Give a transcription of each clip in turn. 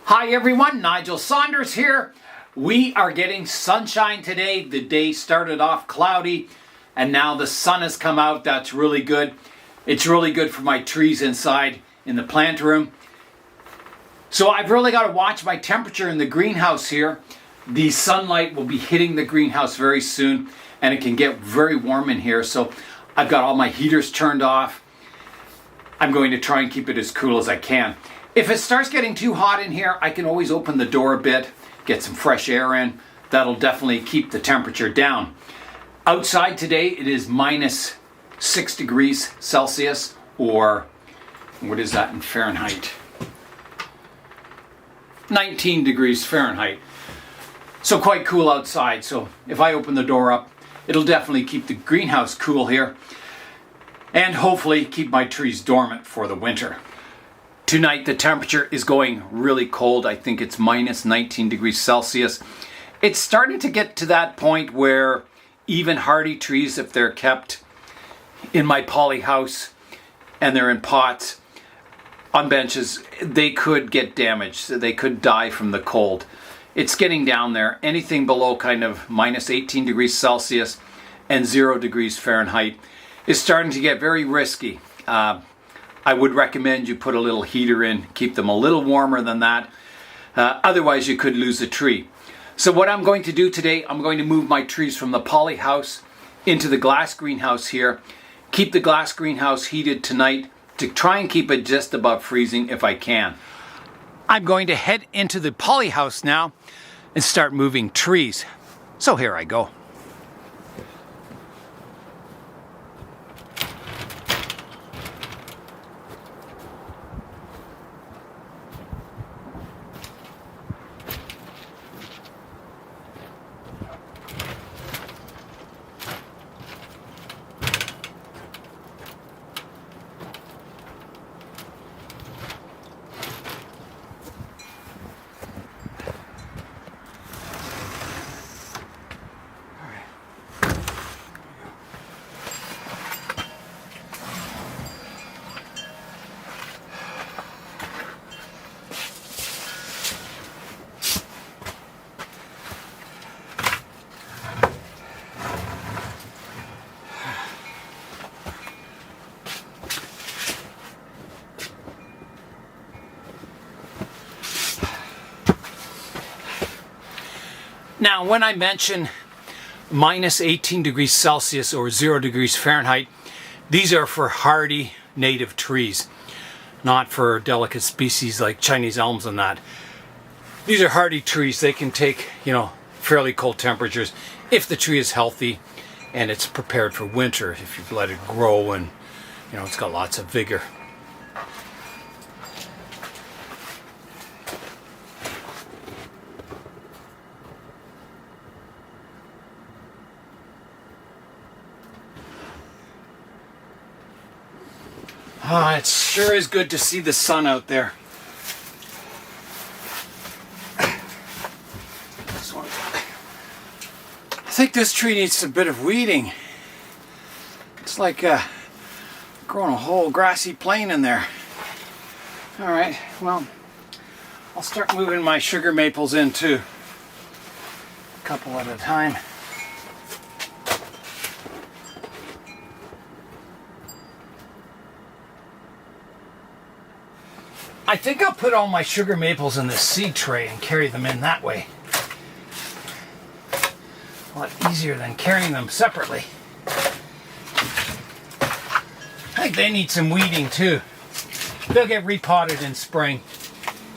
Hi everyone, Nigel Saunders here. We are getting sunshine today. The day started off cloudy and now the sun has come out. That's really good. It's really good for my trees inside in the plant room. So I've really got to watch my temperature in the greenhouse here. The sunlight will be hitting the greenhouse very soon and it can get very warm in here. So I've got all my heaters turned off. I'm going to try and keep it as cool as I can. If it starts getting too hot in here, I can always open the door a bit, get some fresh air in. That'll definitely keep the temperature down. Outside today, it is minus 6 degrees Celsius, or what is that in Fahrenheit? 19 degrees Fahrenheit. So quite cool outside. So if I open the door up, it'll definitely keep the greenhouse cool here and hopefully keep my trees dormant for the winter. Tonight the temperature is going really cold. I think it's minus 19 degrees Celsius. It's starting to get to that point where even hardy trees, if they're kept in my poly house and they're in pots on benches, they could get damaged. They could die from the cold. It's getting down there. Anything below kind of minus 18 degrees Celsius and 0 degrees Fahrenheit is starting to get very risky. I would recommend you put a little heater in, keep them a little warmer than that. Otherwise you could lose a tree. So what I'm going to do today, I'm going to move my trees from the poly house into the glass greenhouse here. Keep the glass greenhouse heated tonight to try and keep it just above freezing if I can. I'm going to head into the poly house now and start moving trees. So here I go. Now, when I mention minus 18 degrees Celsius or 0 degrees Fahrenheit, these are for hardy native trees, not for delicate species like Chinese elms and that. These are hardy trees. They can take, fairly cold temperatures if the tree is healthy and it's prepared for winter, if you've let it grow and, it's got lots of vigor. It sure is good to see the sun out there. I think this tree needs a bit of weeding. It's like growing a whole grassy plain in there. Alright, well, I'll start moving my sugar maples in too. A couple at a time. I think I'll put all my sugar maples in this seed tray and carry them in that way. A lot easier than carrying them separately. I think they need some weeding too. They'll get repotted in spring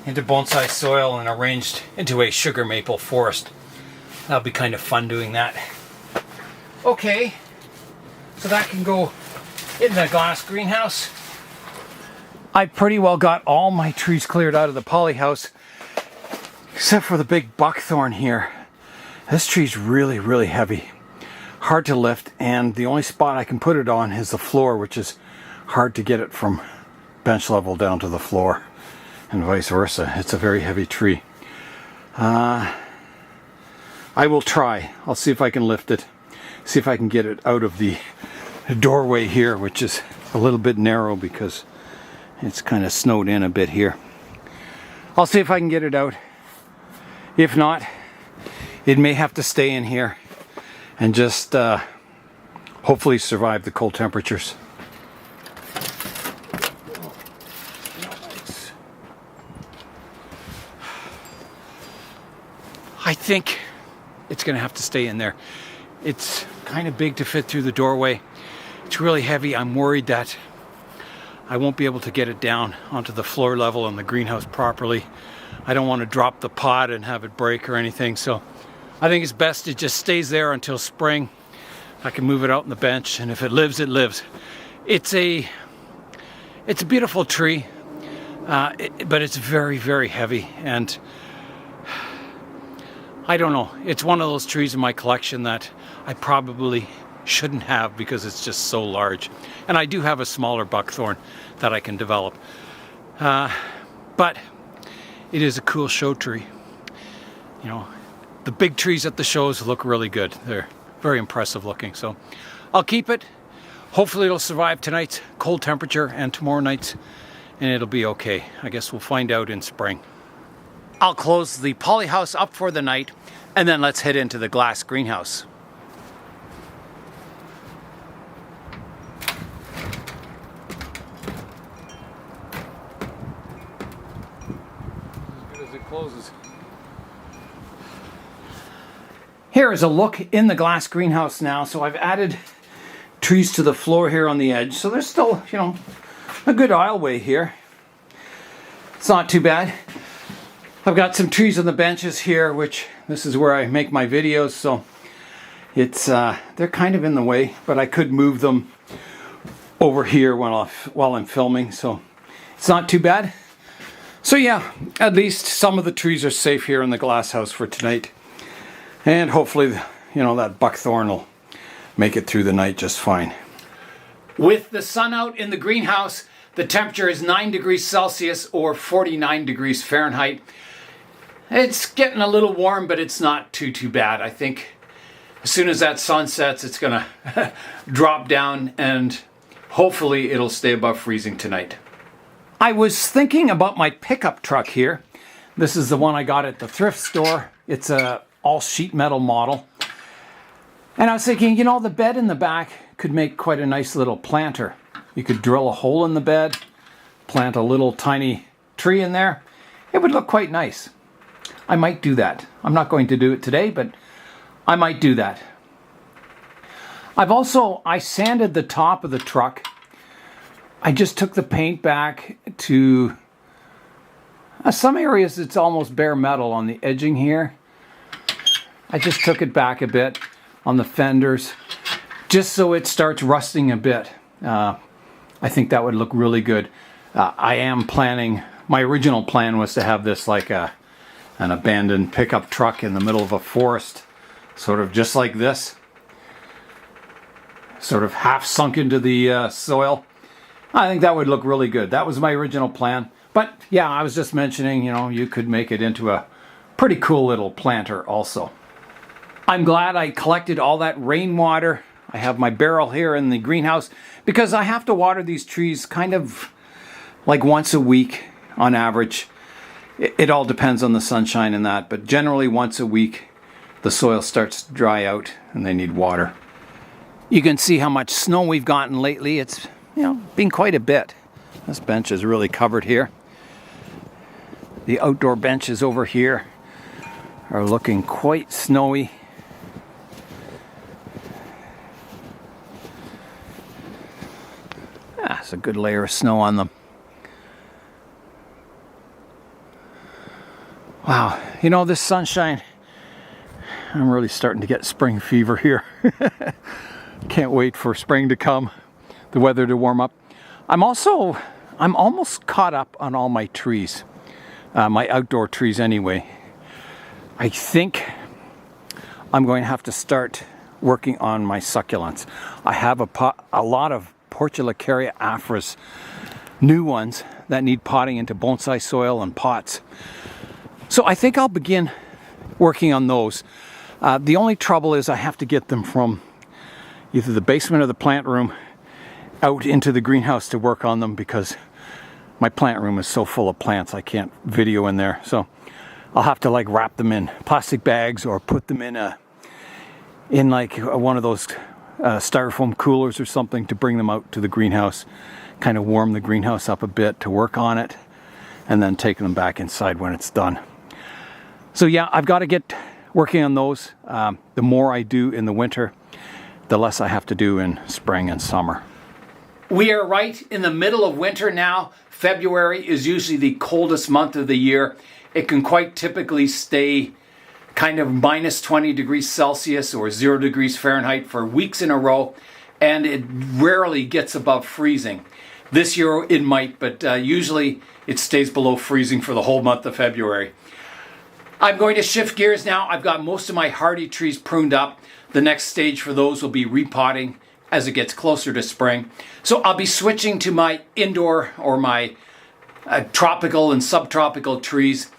into bonsai soil and arranged into a sugar maple forest. That'll be kind of fun doing that. Okay, so that can go in the glass greenhouse. I pretty well got all my trees cleared out of the poly house, except for the big buckthorn here. This tree's really, really heavy, hard to lift, and the only spot I can put it on is the floor, which is hard to get it from bench level down to the floor, and vice versa. It's a very heavy tree. I will try. I'll see if I can lift it, see if I can get it out of the doorway here, which is a little bit narrow because it's kind of snowed in a bit here. I'll see if I can get it out. If not, it may have to stay in here and just hopefully survive the cold temperatures. I think it's going to have to stay in there. It's kind of big to fit through the doorway. It's really heavy. I'm worried that I won't be able to get it down onto the floor level in the greenhouse properly. I don't want to drop the pot and have it break or anything, so I think it's best it just stays there until spring. I can move it out on the bench, and if it lives, it lives. It's a beautiful tree, but it's very, very heavy, and I don't know. It's one of those trees in my collection that I probably shouldn't have because it's just so large. And I do have a smaller buckthorn that I can develop. But it is a cool show tree. You know, the big trees at the shows look really good. They're very impressive looking. So I'll keep it. Hopefully it'll survive tonight's cold temperature and tomorrow night's, and it'll be okay. I guess we'll find out in spring. I'll close the polyhouse up for the night, and then let's head into the glass greenhouse. As good as it closes. Here is a look in the glass greenhouse now. So I've added trees to the floor here on the edge. So there's still, you know, a good aisleway here. It's not too bad. I've got some trees on the benches here, which this is where I make my videos, so it's they're kind of in the way, but I could move them over here while I'm filming, so it's not too bad. So yeah, at least some of the trees are safe here in the glass house for tonight, and hopefully, you know, that buckthorn will make it through the night just fine. With the sun out in the greenhouse, the temperature is 9 degrees Celsius or 49 degrees Fahrenheit. It's getting a little warm, but it's not too bad. I think as soon as that sun sets, it's gonna drop down, and hopefully it'll stay above freezing tonight. I was thinking about my pickup truck here. This is the one I got at the thrift store. It's a all sheet metal model. And I was thinking, you know, the bed in the back could make quite a nice little planter. You could drill a hole in the bed, plant a little tiny tree in there. It would look quite nice. I might do that. I'm not going to do it today, but I might do that. I sanded the top of the truck. I just took the paint back to some areas it's almost bare metal on the edging here. I just took it back a bit on the fenders just so it starts rusting a bit. I think that would look really good. I am planning, my original plan was to have this like an abandoned pickup truck in the middle of a forest, sort of just like this, sort of half sunk into the soil. I think that would look really good. That was my original plan. But yeah, I was just mentioning, you know, you could make it into a pretty cool little planter also. I'm glad I collected all that rainwater. I have my barrel here in the greenhouse because I have to water these trees kind of like once a week on average. It all depends on the sunshine and that, but generally once a week the soil starts to dry out and they need water. You can see how much snow we've gotten lately. It's, you know, been quite a bit. This bench is really covered here. The outdoor benches over here are looking quite snowy. It's a good layer of snow on them. Wow, you know, this sunshine, I'm really starting to get spring fever here. Can't wait for spring to come, the weather to warm up. I'm almost caught up on all my trees, my outdoor trees anyway. I think I'm going to have to start working on my succulents. I have a lot of Portulacaria afras, new ones that need potting into bonsai soil and pots. So I think I'll begin working on those. The only trouble is I have to get them from either the basement or the plant room out into the greenhouse to work on them because my plant room is so full of plants I can't video in there. So I'll have to like wrap them in plastic bags or put them in one of those styrofoam coolers or something to bring them out to the greenhouse, kind of warm the greenhouse up a bit to work on it, and then take them back inside when it's done. So yeah, I've got to get working on those. The more I do in the winter, the less I have to do in spring and summer. We are right in the middle of winter now. February is usually the coldest month of the year. It can quite typically stay kind of minus 20 degrees Celsius or 0 degrees Fahrenheit for weeks in a row, and it rarely gets above freezing. This year it might, but usually it stays below freezing for the whole month of February. I'm going to shift gears now. I've got most of my hardy trees pruned up. The next stage for those will be repotting as it gets closer to spring. So I'll be switching to my indoor or my tropical and subtropical trees,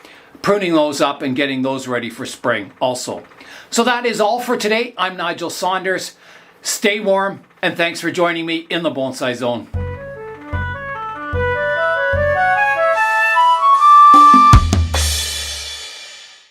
pruning those up and getting those ready for spring also. So that is all for today. I'm Nigel Saunders. Stay warm, and thanks for joining me in the Bonsai Zone.